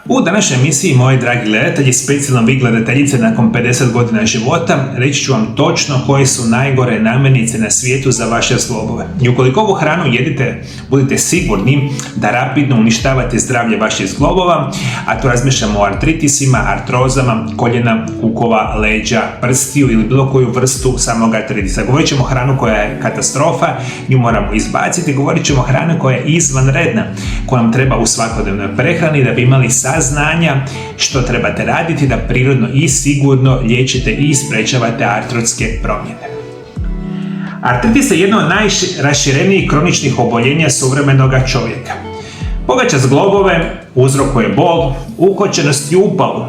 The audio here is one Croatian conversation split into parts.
U današnjoj emisiji, moji dragi gledatelji, specijalno vi gledateljice nakon 50 godina života, reći ću vam točno koje su najgore namirnice na svijetu za vaše zglobove. I ukoliko ovu hranu jedite, budite sigurni da rapidno uništavate zdravlje vaših zglobova, a to razmišljamo o artritisima, artrozama, koljena, kukova, leđa, prstiju ili bilo koju vrstu samog artritisa. Govorit ćemo o hranu koja je katastrofa, nju moramo izbaciti, govorit ćemo o hranu koja je izvanredna, koja nam treba u svakodnevnoj prehrani da bi imali saznanja što trebate raditi da prirodno i sigurno liječite i sprečavate artrotske promjene. Artritis je jedno od najraširenijih kroničnih oboljenja suvremenoga čovjeka. Pogađa zglobove, uzrokuje bol, ukočenost i upalu,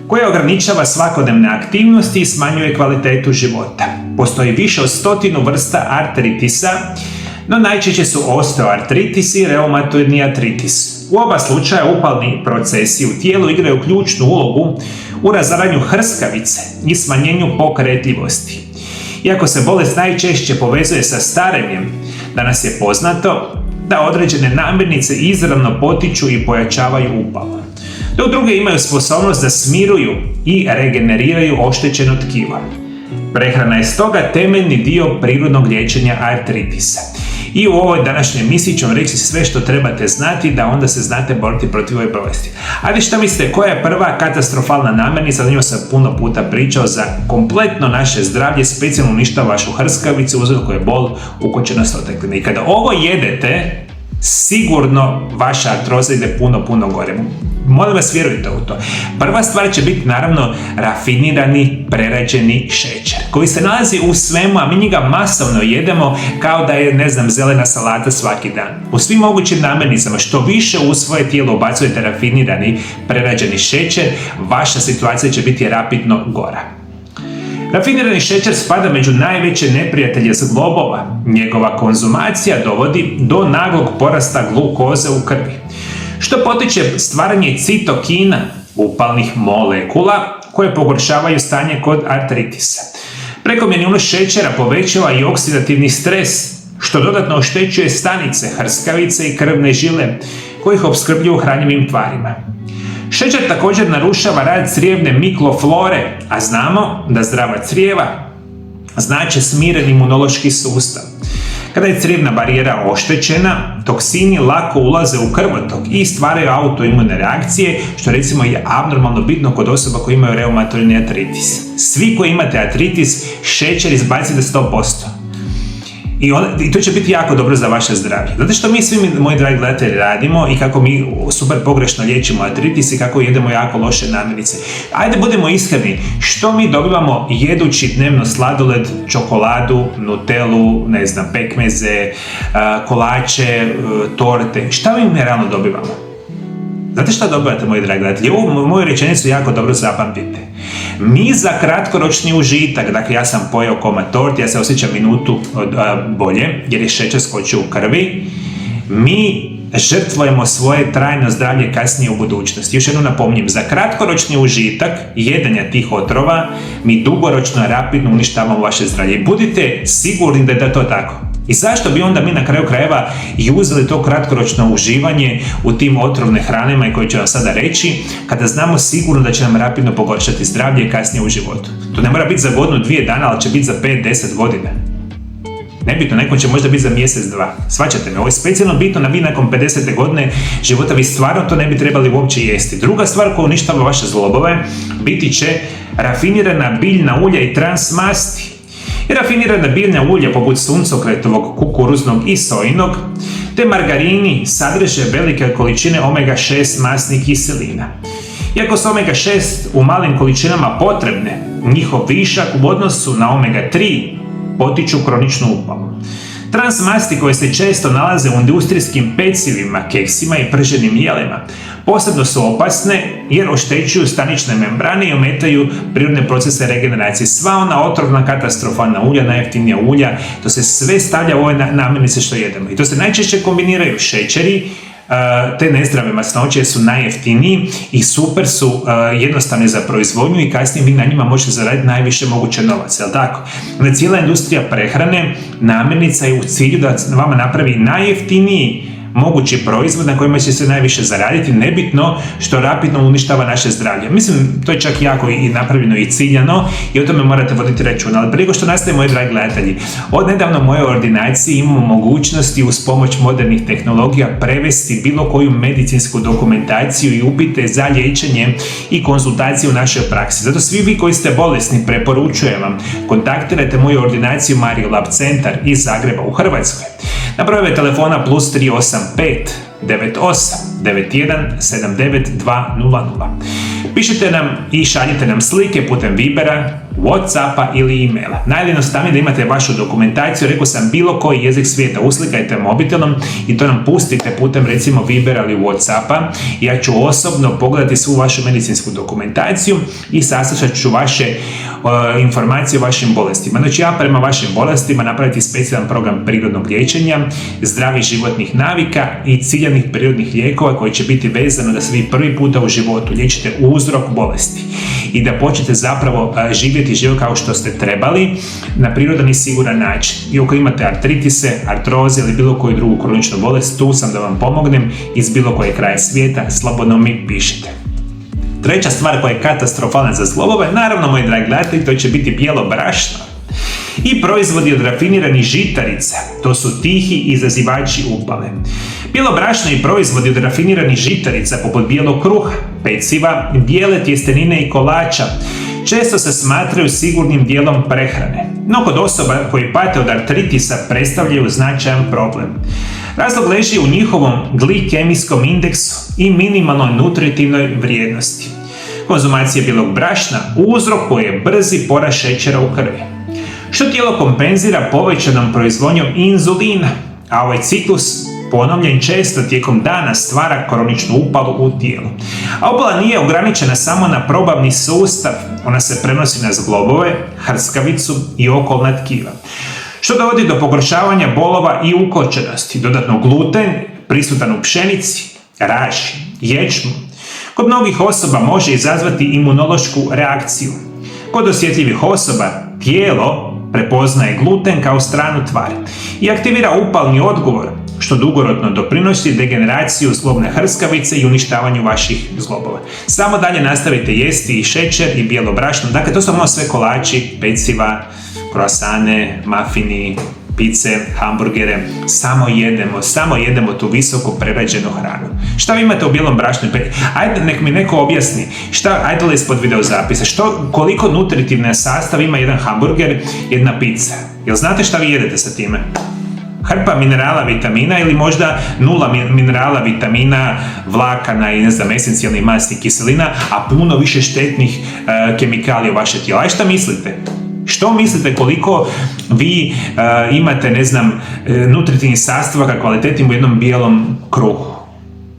koja ograničava svakodnevne aktivnosti i smanjuje kvalitetu života. Postoji više od 100 vrsta artritisa, no najčešće su osteoartritis i reumatoidni artritis. U oba slučaja upalni procesi u tijelu igraju ključnu ulogu u razaranju hrskavice i smanjenju pokretljivosti. Iako se bolest najčešće povezuje sa starenjem, danas je poznato da određene namirnice izravno potiču i pojačavaju upal, dok druge imaju sposobnost da smiruju i regeneriraju oštećeno tkivo. Prehrana je stoga temeljni dio prirodnog liječenja artritisa. I u ovoj današnjoj emisiji ću vam reći sve što trebate znati da onda se znate boriti protiv ove bolesti. Ali šta mislite, koja je prva katastrofalna namirnica, o njoj sam puno puta pričao, za kompletno naše zdravlje, specijalno uništava vašu hrskavicu, uzrokuje bol, ukočenost otekline. I kada ovo jedete, sigurno vaša artroza ide puno gore. Molim vas, vjerujte u to. Prva stvar će biti naravno rafinirani prerađeni šećer, koji se nalazi u svemu, a mi njega masovno jedemo kao da je, zelena salata svaki dan. U svim mogućim namirnicama, što više u svoje tijelo ubacujete rafinirani prerađeni šećer, vaša situacija će biti rapidno gora. Rafinirani šećer spada među najveće neprijatelje zglobova. Njegova konzumacija dovodi do naglog porasta glukoze u krvi, što potiče stvaranje citokina, upalnih molekula koje pogoršavaju stanje kod artritisa. Prekomjerni unos šećera povećava i oksidativni stres, što dodatno oštećuje stanice, hrskavice i krvne žile koje ih opskrbljuju hranjivim tvarima. Šećer također narušava rad crijevne mikroflore, a znamo da zdrava crijeva znači smiren imunološki sustav. Kada je crijevna barijera oštećena, toksini lako ulaze u krvotok i stvaraju autoimune reakcije, što recimo je abnormalno bitno kod osoba koji imaju reumatoidni artritis. Svi koji imate artritis, šećer izbacite 100%. I to će biti jako dobro za vaše zdravlje. Zato što mi svi, moji dragi gledatelji, radimo i kako mi super pogrešno liječimo artritis i kako jedemo jako loše namirnice. Ajde budemo iskreni, što mi dobivamo jedući dnevno sladoled, čokoladu, nutelu, pekmeze, kolače, torte, šta mi realno dobivamo? Znate šta dobivate, moji dragi gledatelji? Ovu moju rečenicu jako dobro zapamtite. Mi za kratkoročni užitak, dakle ja sam pojeo komad torte, ja se osjećam minutu bolje jer je šećer skočio u krvi, mi žrtvujemo svoje trajno zdravlje kasnije u budućnosti. Još jednom napominjem, za kratkoročni užitak jedenja tih otrova mi dugoročno rapidno uništavamo vaše zdravlje. I budite sigurni da je to tako. I zašto bi onda mi na kraju krajeva i uzeli to kratkoročno uživanje u tim otrovne hranama i koje ću vam sada reći, kada znamo sigurno da će nam rapidno pogoršati zdravlje kasnije u životu. To ne mora biti za godinu, 2 dana, ali će biti za 5-10 godina. Nebitno, nekom će možda biti za mjesec, 2. Shvaćate me, ovo je specijalno bitno na vi nakon 50. godine života, vi stvarno to ne bi trebali uopće jesti. Druga stvar koja uništava vaše zglobove biti će rafinirana biljna ulja i transmasti. I rafinirana biljna ulja poput suncokretovog, kukuruznog i sojinog, te margarini sadrže velike količine omega-6 masnih kiselina. Iako su omega-6 u malim količinama potrebne, njihov višak u odnosu na omega-3 potiču kroničnu upalu. Transmasti koje se često nalaze u industrijskim pecivima, keksima i prženim jelima posebno su opasne jer oštećuju stanične membrane i ometaju prirodne procese regeneracije. Sva ona otrovna katastrofalna ulja, najjeftinija ulja, to se sve stavlja u ove namirnice što jedemo. I to se najčešće kombiniraju šećeri, te nezdrave masnoće su najjeftiniji i super su jednostavne za proizvodnju i kasnije vi na njima možete zaraditi najviše moguće novaca, jel tako? Cijela industrija prehrane, namirnica je u cilju da vama napravi najjeftiniji mogući proizvod na kojima će se najviše zaraditi, nebitno što rapidno uništava naše zdravlje. Mislim, to je čak jako i napravljeno i ciljano i o tome morate voditi računa. Ali prije nego što nastaje, moji dragi gledatelji, od nedavno u mojoj ordinaciji imamo mogućnosti uz pomoć modernih tehnologija prevesti bilo koju medicinsku dokumentaciju i upite za liječenje i konzultacije u našoj praksi. Zato svi vi koji ste bolesni, preporučujem vam, kontaktirajte moju ordinaciju Mario Lab Centar iz Zagreba u Hrvatskoj. Na brojeve telefona plus 385 98 91 79 200. Pišite nam i šaljite nam slike putem Vibera, Whatsappa ili e-maila. Najjednostavnije da imate vašu dokumentaciju, rekao sam bilo koji jezik svijeta, uslikajte mobitelom i to nam pustite putem recimo Vibera ili Whatsappa. Ja ću osobno pogledati svu vašu medicinsku dokumentaciju i saslušat ću vaše informacije o vašim bolestima. Znači ja prema vašim bolestima napraviti specijalan program prirodnog liječenja, zdravih životnih navika i ciljanih prirodnih lijekova koji će biti vezano da se vi prvi puta u životu liječite uzrok bolesti i da počnete zapravo živjeti život kao što ste trebali na prirodan i siguran način. I ako imate artritise, artroze ili bilo koju drugu kroničnu bolest, tu sam da vam pomognem iz bilo koje kraja svijeta, slobodno mi pišite. Treća stvar koja je katastrofalna za zglobove, naravno moji dragi gledatelji, to će biti bijelo brašno i proizvodi od rafiniranih žitarica, to su tihi izazivači upale. Bijelo brašno i proizvodi od rafiniranih žitarica poput bijelog kruha, peciva, bijele tjestenine i kolača često se smatraju sigurnim dijelom prehrane, no kod osoba koji pate od artritisa predstavljaju značajan problem. Razlog leži u njihovom glikemijskom indeksu i minimalnoj nutritivnoj vrijednosti. Konzumacija bijelog brašna uzrokuje brzi porast šećera u krvi, što tijelo kompenzira povećanom proizvodnjom inzulina, a ovaj ciklus ponovljen često tijekom dana stvara kroničnu upalu u tijelu. A upala nije ograničena samo na probavni sustav, ona se prenosi na zglobove, hrskavicu i okolna tkiva, što dovodi do pogoršavanja bolova i ukočenosti. Dodatno gluten, prisutan u pšenici, raži, ječmu, kod mnogih osoba može izazvati imunološku reakciju. Kod osjetljivih osoba tijelo prepoznaje gluten kao stranu tvar i aktivira upalni odgovor, što dugoročno doprinosi degeneraciju zglobne hrskavice i uništavanju vaših zglobova. Samo dalje nastavite jesti i šećer i bijelo brašno, dakle to su ono sve kolači, peciva, kroasane, mafini, pice, hamburgere, samo jedemo tu visoko prerađenu hranu. Šta vi imate u bijelom brašnu? Ajde, nek mi neko objasni, ajde li ispod video zapisa, koliko nutritivne sastav ima jedan hamburger, jedna pizza? Jel znate šta vi jedete sa time? Hrpa minerala, vitamina ili možda nula minerala, vitamina, vlakana i esencijalnih masnih kiselina, a puno više štetnih kemikalija u vaše tijelo. Aj šta mislite? Što mislite koliko vi imate, nutritivnih sastojaka kvalitetnim u jednom bijelom kruhu,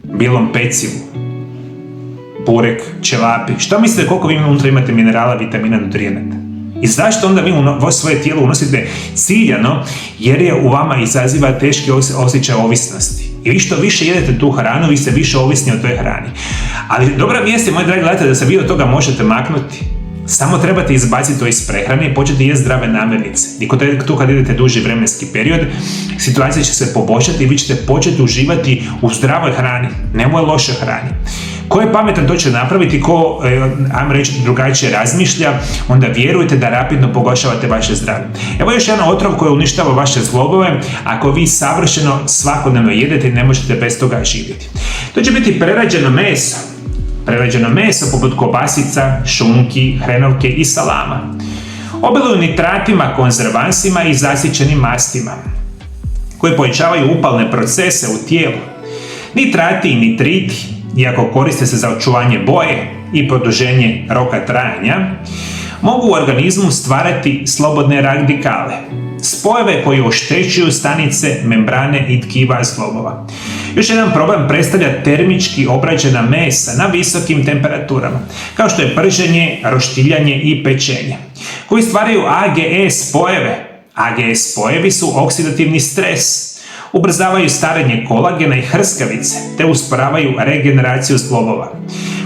bijelom pecivu, burek, ćevapi? Što mislite koliko vi unutra imate minerala, vitamina, nutrijenata? I zašto onda vi u svoje tijelo unosite ciljano? Jer je u vama izaziva teški osjećaj ovisnosti. I vi što više jedete tu hranu, vi ste više ovisni o toj hrani. Ali dobra vijest je, moji dragi gledatelji, da se vi od toga možete maknuti. Samo trebate izbaciti to iz prehrane i početi jesti zdrave namirnice. I tu kad idete duži vremenski period, situacija će se poboljšati i vi ćete početi uživati u zdravoj hrani, ne u lošoj hrani. Ko je pametan, to će napraviti, ko, ajmo reći, drugačije razmišlja, onda vjerujte da rapidno pogoršavate vaše zdravlje. Evo još jedan otrov koji uništava vaše zglobove, ako vi savršeno svakodnevno jedete i ne možete bez toga živjeti. To će biti prerađeno meso. Prerađeno meso poput kobasica, šunki, hrenovke i salama. Obiluju nitratima, konzervansima i zasićenim mastima, koji povećavaju upalne procese u tijelu. Nitrati i nitriti, iako koriste se za očuvanje boje i produženje roka trajanja, mogu u organizmu stvarati slobodne radikale, spojeve koji oštećuju stanice, membrane i tkiva zglobova. Još jedan problem predstavlja termički obrađena mesa na visokim temperaturama, kao što je prženje, roštiljanje i pečenje, koji stvaraju AGE spojeve. AGE spojevi su oksidativni stres, ubrzavaju starenje kolagena i hrskavice, te usporavaju regeneraciju zglobova.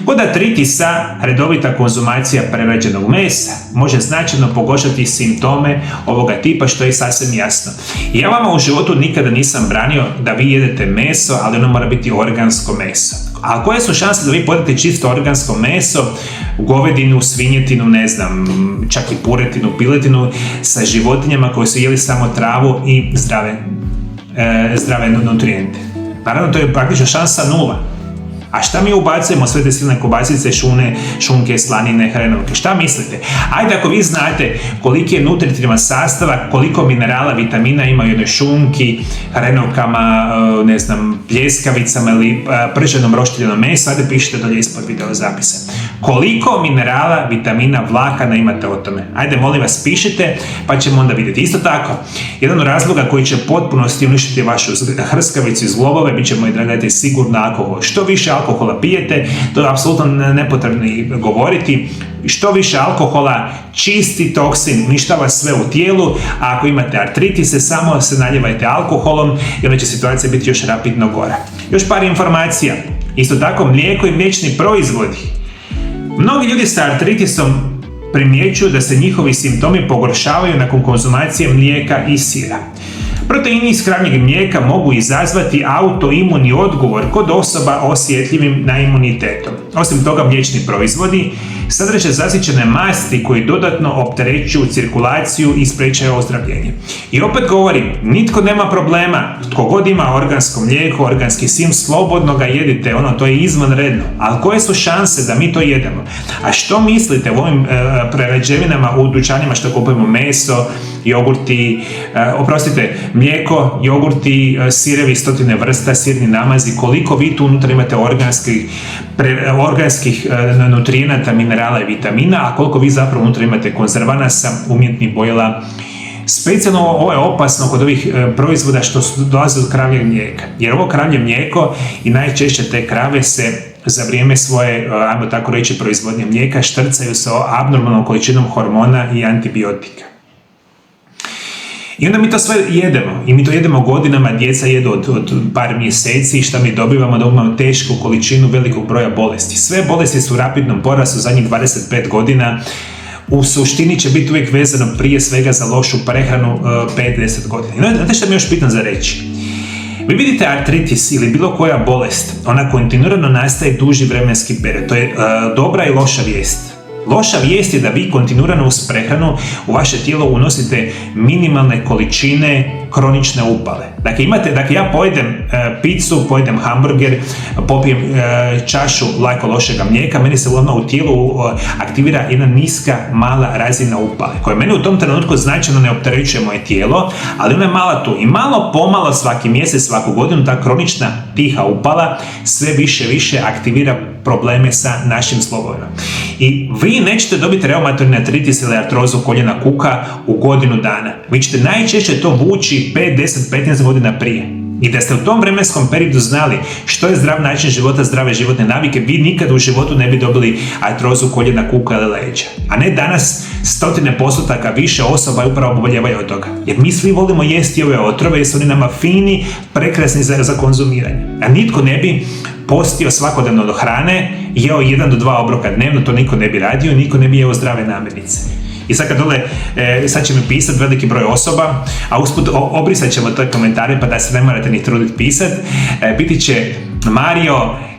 Kod artritisa redovita konzumacija prerađenog mesa može značajno pogoršati simptome ovoga tipa, što je sasvim jasno. Ja vama u životu nikada nisam branio da vi jedete meso, ali ono mora biti organsko meso. A koje su šanse da vi pojedete čisto organsko meso, govedinu, svinjetinu, ne znam, čak i puretinu, piletinu sa životinjama koje su jeli samo travu i zdrave nutrijente? Naravno, to je praktično šansa nula. A šta mi ubacujemo sve te silne kobasice, šunke, slanine, hrenovke? Šta mislite? Ajde, ako vi znate koliki je nutritivan sastava, koliko minerala, vitamina ima u jednoj šunki, hrenovkama, ne znam, pljeskavicama ili prženom roštiljenom mesu, ajde pišite dolje ispod video zapisa. Koliko minerala, vitamina, vlakana imate o tome? Ajde, molim vas, pišite, pa ćemo onda vidjeti. Isto tako, jedan od razloga koji će potpunosti uništiti vašu hrskavicu i zglobove, bit će, moji dragi, sigurno alkohol. Što više alkohola pijete, to je apsolutno nepotrebno govoriti. Što više alkohola, čisti toksin, uništava sve u tijelu, a ako imate artritise, samo se naljevajte alkoholom i onda će situacija biti još rapidno gora. Još par informacija. Isto tako, mlijeko i mliječni proizvodi. Mnogi ljudi sa artritisom primjećuju da se njihovi simptomi pogoršavaju nakon konzumacije mlijeka i sira. Proteini iz kravljeg mlijeka mogu izazvati autoimuni odgovor kod osoba osjetljivim na imunitetom. Osim toga, mliječni proizvodi sadrže zasićene masti koji dodatno opterećuju cirkulaciju i sprečavaju ozdravljenje. I opet govorim, nitko nema problema, tko god ima organsko mlijeko, organski sim, slobodno ga jedite, to je izvanredno. Ali koje su šanse da mi to jedemo? A što mislite u ovim prerađevinama u dućanima što kupujemo meso, jogurti, mlijeko, jogurti, sirevi, stotine vrsta, sirni namazi, koliko vi tu unutra imate organskih nutrijenata, minerala i vitamina, a koliko vi zapravo unutra imate konzervanasa, umjetnih bojila. Specijalno ovo je opasno kod ovih proizvoda što dolaze od kravljeg mlijeka, jer ovo kravlje mlijeko i najčešće te krave se za vrijeme svoje, ajmo tako reći, proizvodnje mlijeka štrcaju sa abnormalnom količinom hormona i antibiotika. I onda mi to sve jedemo, i mi to jedemo godinama, djeca jedu od par mjeseci, i šta mi dobivamo? Dobivamo tešku količinu velikog broja bolesti. Sve bolesti su u rapidnom porastu zadnjih 25 godina, u suštini će biti uvijek vezano prije svega za lošu prehranu 5-10 godina. I znate što mi je još bitno za reći? Vi vidite artritis ili bilo koja bolest, ona kontinuirano nastaje duži vremenski period. To je dobra i loša vijest. Loša vijest je da vi kontinuirano uz prehranu u vaše tijelo unosite minimalne količine kronične upale. Dakle, ja pojedem picu, pojedem hamburger, popijem čašu lako lošega mlijeka, meni se odmah u tijelu aktivira jedna niska, mala razina upale, koja mene u tom trenutku značajno ne opterećuje moje tijelo, ali ona je mala tu. I malo pomalo svaki mjesec, svaku godinu, ta kronična tiha upala sve više aktivira probleme sa našim zglobovima. I vi nećete dobiti reumatoidni artritis ili artrozu koljena kuka u godinu dana. Vi ćete najčešće to vući 5, 10, 15 godina prije. I da ste u tom vremenskom periodu znali što je zdrav način života, zdrave životne navike, vi nikada u životu ne bi dobili artrozu koljena kuka ili leđa. A ne danas stotine postotaka više osoba upravo oboljevaju od toga. Jer mi svi volimo jesti ove otrove jer su oni nama fini, prekrasni za konzumiranje. A nitko ne bi postio svakodnevno od hrane, jeo 1 do 2 obroka dnevno, to niko ne bi radio, niko ne bi jeo zdrave namirnice. I sad sad će mi pisati veliki broj osoba, a usput obrisat ćemo te komentare pa da se ne morate ni truditi pisati. Biti će: Mario,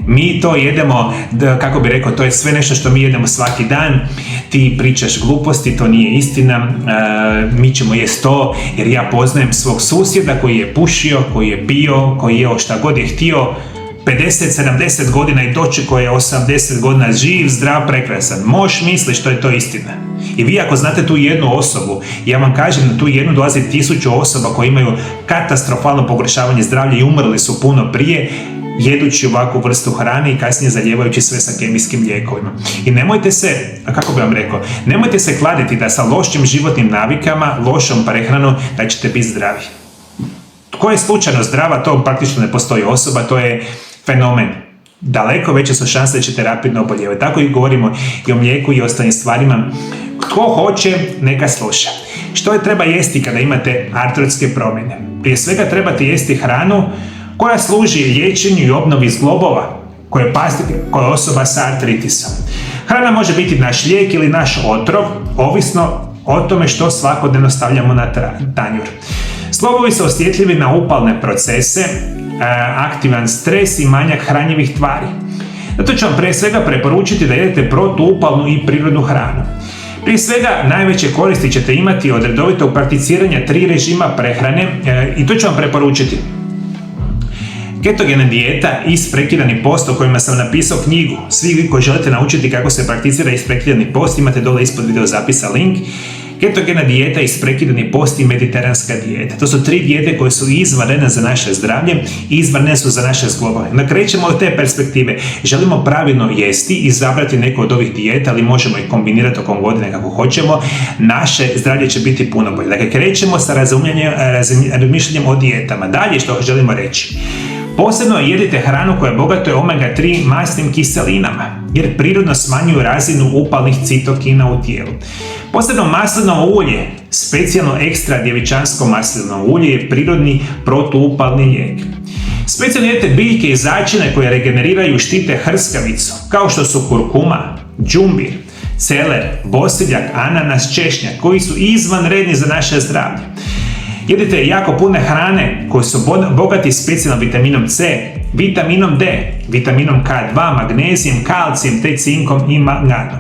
mi to jedemo, kako bi rekao, to je sve nešto što mi jedemo svaki dan, ti pričaš gluposti, to nije istina, mi ćemo jest to, jer ja poznajem svog susjeda koji je pušio, koji je pio, koji je jeo šta god je htio, 50-70 godina i dočekao je 80 godina živ, zdrav, prekrasan. Možeš misliš što je to istina. I vi ako znate tu jednu osobu, ja vam kažem da tu jednu dolazi 1000 osoba koji imaju katastrofalno pogoršavanje zdravlja i umrli su puno prije, jedući ovakvu vrstu hrane i kasnije zaljevajući sve sa kemijskim lijekovima. I nemojte se, kako bi vam rekao, nemojte se kladiti da sa lošim životnim navikama, lošom prehranom, da ćete biti zdravi. Tko je slučajno zdrava, to praktično ne postoji osoba, to je fenomen. Daleko veće su šanse da ćete rapidno oboljevati. Tako i govorimo i o mlijeku i ostalim stvarima. Tko hoće, neka sluša. Što je treba jesti kada imate artrotske promjene? Prije svega trebate jesti hranu koja služi liječenju i obnovi zglobova, koja je osoba sa artritisom. Hrana može biti naš lijek ili naš otrov, ovisno o tome što svakodnevno stavljamo na tanjur. Slobovi su osjetljivi na upalne procese, aktivan stres i manjak hranjivih tvari. Zato ću vam prije svega preporučiti da jedete protuupalnu i prirodnu hranu. Prije svega, najveće koristi ćete imati od redovitog prakticiranja 3 režima prehrane i to ću vam preporučiti. Ketogena dijeta i isprekidani post o kojima sam napisao knjigu. Svi vi koji želite naučiti kako se prakticira isprekidani post, imate dole ispod video zapisa link. Ketogena dijeta, isprekidani post i mediteranska dijeta. To su 3 dijete koje su izvanredne za naše zdravlje i izvanredne su za naše zglobove. Krećemo od te perspektive. Želimo pravilno jesti i izabrati neku od ovih dijeta, ali možemo ih kombinirati tokom godine kako hoćemo. Naše zdravlje će biti puno bolje. Dakle, krećemo sa razmišljanjem o dijetama. Dalje što želimo reći. Posebno jedite hranu koja je bogata omega-3 masnim kiselinama, jer prirodno smanjuju razinu upalnih citokina u tijelu. Posebno maslinovo ulje, specijalno ekstra djevičansko maslinovo ulje, je prirodni protuupalni lijek. Specijalno jedite biljke i začine koje regeneriraju i štite hrskavicu, kao što su kurkuma, džumbir, celer, bosiljak, ananas, češnjak, koji su izvanredni za naše zdravlje. Jedite jako pune hrane koje su bogati specijalno vitaminom C, vitaminom D, vitaminom K2, magnezijem, kalcijem te cinkom i manganom,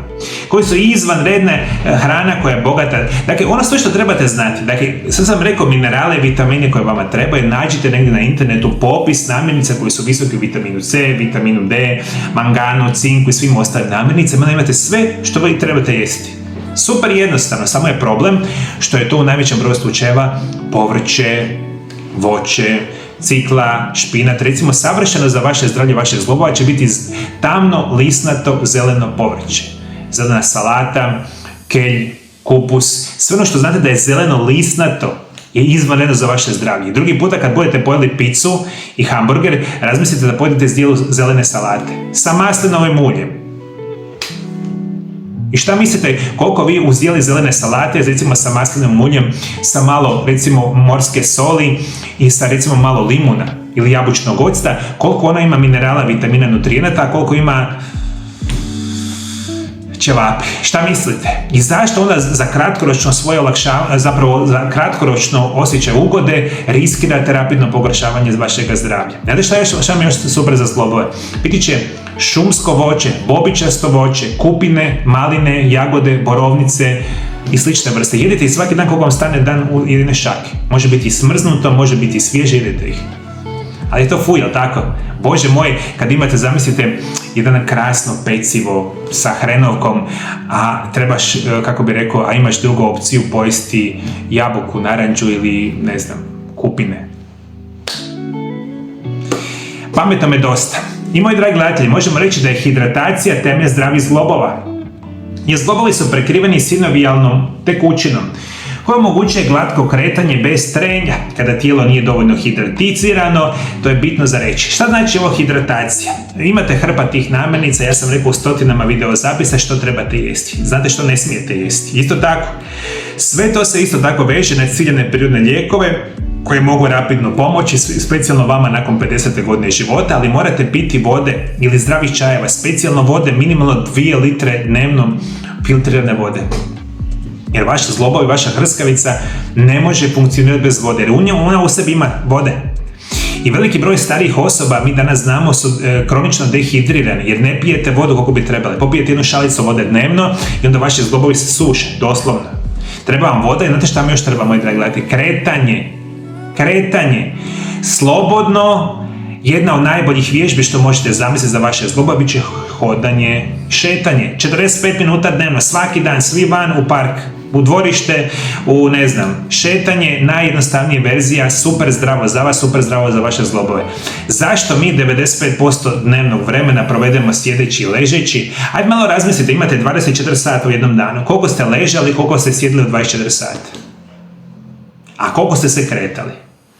koji su izvanredne hrana koja je bogata. Dakle, ono sve što trebate znati, dakle, sad sam rekao minerale i vitamine koje vama trebaju, nađite negdje na internetu popis namirnica koji su visoki u vitaminu C, vitaminu D, manganu, cinku i svim ostalim namirnicama, imate sve što vi trebate jesti. Super jednostavno, samo je problem što je to u najvećem broju slučajeva povrće, voće, cikla, špinat, recimo savršeno za vaše zdravlje, vaše zglobova će biti tamno, lisnato, zeleno povrće. Zelena salata, kelj, kupus, sve ono što znate da je zeleno, lisnato je izvanredno za vaše zdravlje. Drugi puta kad budete pojeli picu i hamburger, razmislite da pojedete zdjelu zelene salate sa maslinovim uljem. I šta mislite koliko vi uzdjeli zelene salate, recimo sa maslinovim uljem, sa malo recimo morske soli i sa recimo malo limuna ili jabučnog octa, koliko ona ima minerala, vitamina, nutrijenata, a koliko ima ćevapi. Šta mislite? I zašto onda za kratkoročno svoje olakšavanje, zapravo za kratkoročno osjećaj ugode riskirate rapidno pogoršavanje vašeg zdravlja? Znate šta mi još super za zglobove? Biti će šumsko voće, bobičasto voće, kupine, maline, jagode, borovnice i slične vrste. Jedite ih svaki dan koliko vam stane dan u jedine šake. Može biti smrznuto, može biti svježe, jedite ih. Ali je to fuj, jel tako? Bože moj, kad imate, zamislite, jedan krasno pecivo sa hrenovkom, a trebaš, kako bi rekao, a imaš drugu opciju pojesti jabuku, naranđu ili, ne znam, kupine. Pametno me dosta. I moji dragi gledatelji, možemo reći da je hidratacija temelj zdravih zglobova. Jer zglobovi su prekriveni sinovijalnom tekućinom, koja omogućuje glatko kretanje bez trenja kada tijelo nije dovoljno hidraticirano. To je bitno za reći. Šta znači ovo hidratacija? Imate hrpa tih namirnica, ja sam rekao u stotinama video zapisa što trebate jesti. Znate što ne smijete jesti. Isto tako, sve to se isto tako veže na ciljane prirodne lijekove koje mogu rapidno pomoći, specijalno vama nakon 50. godine života, ali morate piti vode ili zdravih čajeva, specijalno vode, minimalno 2 litre dnevno filtrirane vode. Jer vaša zloba i vaša hrskavica ne može funkcionirati bez vode, jer ona u sebi ima vode. I veliki broj starijih osoba, mi danas znamo, su kronično dehidrirani, jer ne pijete vodu koliko bi trebali. Popijete 1 šalicu vode dnevno i onda vaši zglobovi se suše, doslovno. Treba vam voda i znate šta mi još treba, moji dragi gledatelji? Kretanje. Slobodno, jedna od najboljih vježbi što možete zamisliti za vaše zglobove bit će hodanje, šetanje. 45 minuta dnevno, svaki dan, svi van u park, u dvorište, u ne znam, šetanje, najjednostavnija verzija, super zdravo za vas, super zdravo za vaše zglobove. Zašto mi 95% dnevnog vremena provedemo sjedeći i ležeći? Ajde malo razmislite, imate 24 sata u jednom danu. Koliko ste ležali, koliko ste sjedili u 24 sata? A koliko ste se kretali?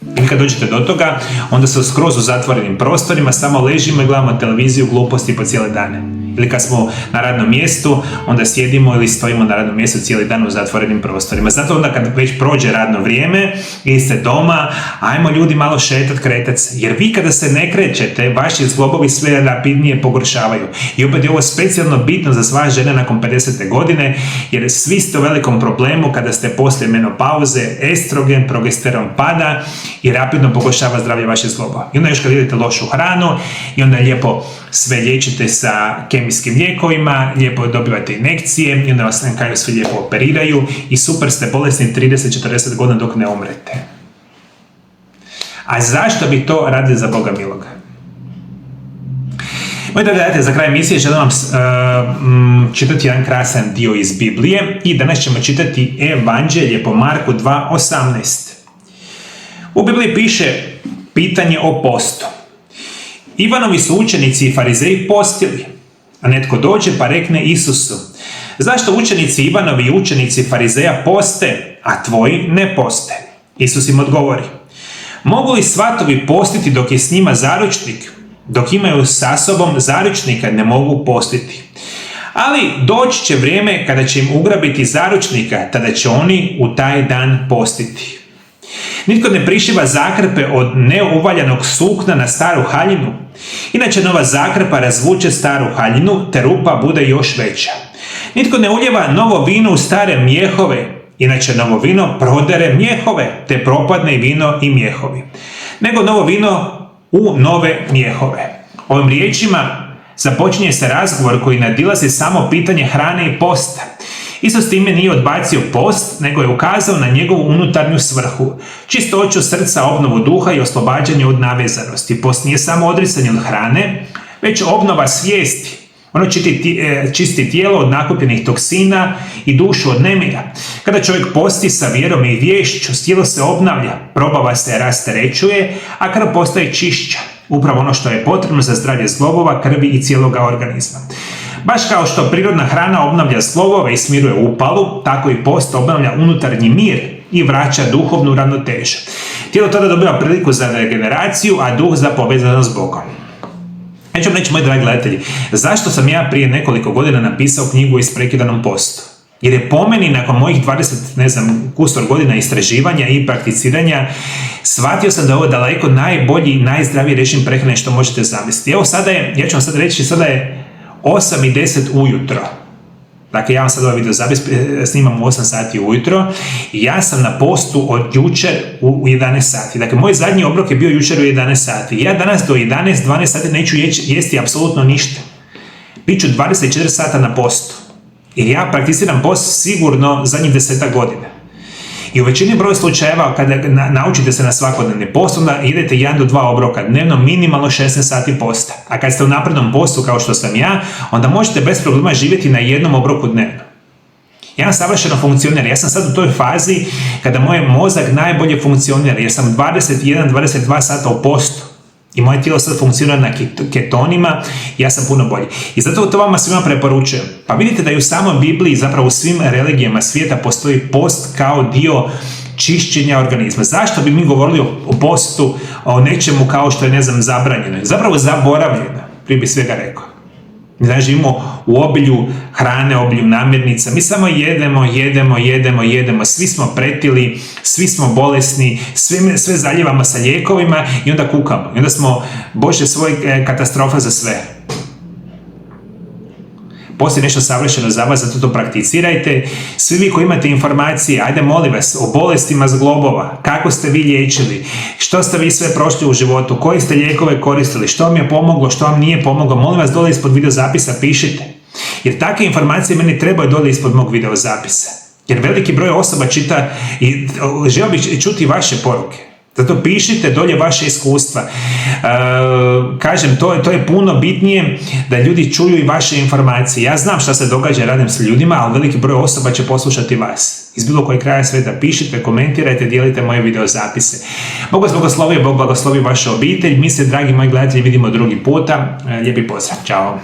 I kad dođete do toga, onda se skroz u zatvorenim prostorima samo ležimo i gledamo televiziju, gluposti po cijele dane. Ili kad smo na radnom mjestu, onda sjedimo ili stojimo na radnom mjestu cijeli dan u zatvorenim prostorima. Zato onda kad već prođe radno vrijeme i ste doma, ajmo ljudi malo šetat, kretat se. Jer vi kada se ne krećete, vaši zglobovi sve rapidnije pogoršavaju. I opet je ovo specijalno bitno za sva žene nakon 50. godine, jer svi ste u velikom problemu kada ste poslije menopauze, estrogen, progesteron pada i rapidno pogoršava zdravlje vaših zglobova. I onda još kad jedete lošu hranu i onda lijepo sve liječite sa kemijskim lijekovima, lijepo dobivate injekcije i onda vas na kraju svi lijepo operiraju i super ste bolesni 30-40 godina dok ne umrete. A zašto bi to radili za Boga miloga? Moji dragi gledatelji, za kraj emisije želim vam čitati jedan krasan dio iz Biblije i danas ćemo čitati Evanđelje po Marku 2.18. U Bibliji piše pitanje o postu. Ivanovi su učenici i farizeji postili, a netko dođe pa rekne Isusu: zašto učenici Ivanovi i učenici farizeja poste, a tvoji ne poste? Isus im odgovori: mogu li svatovi postiti dok je s njima zaručnik? Dok imaju sa sobom zaručnika ne mogu postiti. Ali doći će vrijeme kada će im ugrabiti zaručnika, tada će oni u taj dan postiti. Nitko ne prišiva zakrpe od neuvaljanog sukna na staru haljinu, inače nova zakrpa razvuče staru haljinu, te rupa bude još veća. Nitko ne uljeva novo vino u stare mjehove, inače novo vino prodere mjehove, te propadne i vino i mjehovi. Nego novo vino u nove mjehove. Ovim riječima započinje se razgovor koji nadilazi samo pitanje hrane i posta. Isus time nije odbacio post, nego je ukazao na njegovu unutarnju svrhu, čistoću srca, obnovu duha i oslobađanje od navezanosti. Post nije samo odricanje od hrane, već obnova svijesti. Ono čisti tijelo od nakupljenih toksina i dušu od nemira. Kada čovjek posti sa vjerom i vješću, tijelo se obnavlja, probava se rasterećuje, a krv postaje čišća. Upravo ono što je potrebno za zdravlje zglobova, krvi i cijeloga organizma. Baš kao što prirodna hrana obnavlja zglobove i smiruje upalu, tako i post obnavlja unutarnji mir i vraća duhovnu ravnotežu. Tijelo tada dobiva priliku za regeneraciju, a duh za povezanost s Bogom. Ja ću vam reći, moji dragi gledatelji, zašto sam ja prije nekoliko godina napisao knjigu o isprekidanom postu? Jer je po meni, nakon mojih 20 godina istraživanja i prakticiranja, shvatio sam da je ovo daleko najbolji i najzdraviji režim prehrane što možete zamisliti. Evo sada je, ja ću vam sad reći, sada je 8:10 ujutro. Dakle, ja vam sad ovaj video zapis snimam u 8 sati ujutro i ja sam na postu od jučer u 11 sati. Dakle, moj zadnji obrok je bio jučer u 11 sati. Ja danas do 12 sati neću jesti apsolutno ništa. Biću 24 sata na postu. Jer ja prakticiram post sigurno zadnjih 10 godina. I u većini broj slučajeva kada naučite se na svakodnevni post, onda idete 1 do 2 obroka dnevno, minimalno 16 sati posta. A kad ste u naprednom postu kao što sam ja, onda možete bez problema živjeti na 1 obroku dnevno. Ja savršeno funkcionira. Ja sam sad u toj fazi kada moj mozak najbolje funkcionira, jer sam 21-22 sata u postu. I moje tijelo sad funkcionira na ketonima, ja sam puno bolji. I zato to vama svima preporučujem. Pa vidite da i u samoj Bibliji, zapravo u svim religijama svijeta, postoji post kao dio čišćenja organizma. Zašto bi mi govorili o postu, o nečemu kao što je, zabranjeno? Zapravo zaboravljeno, prije bi svega rekao. Mi znači živimo u obilju hrane, obilju namirnica, mi samo jedemo, svi smo pretili, svi smo bolesni, sve zaljevamo sa lijekovima i onda kukamo. I onda smo, Bože, svoj katastrofa za sve. Postoji nešto savršeno za vas, zato to prakticirajte. Svi vi koji imate informacije, ajde molim vas, o bolestima zglobova, kako ste vi liječili, što ste vi sve prošli u životu, koji ste lijekove koristili, što vam je pomoglo, što vam nije pomoglo, molim vas dole ispod videozapisa pišite. Jer takve informacije meni trebaju dole ispod mog videozapisa. Jer veliki broj osoba čita i želio bih čuti vaše poruke. Zato pišite dolje vaše iskustva. Kažem, to je puno bitnije da ljudi čuju i vaše informacije. Ja znam šta se događa, radim s ljudima, ali veliki broj osoba će poslušati vas. Iz bilo kojeg kraja svijeta pišite, komentirajte, dijelite moje videozapise. Bog vas blagoslovi, Bog blagoslovi vašu obitelj. Mi se, dragi moji gledatelji, vidimo drugi puta. Lijepi pozdrav. Ćao.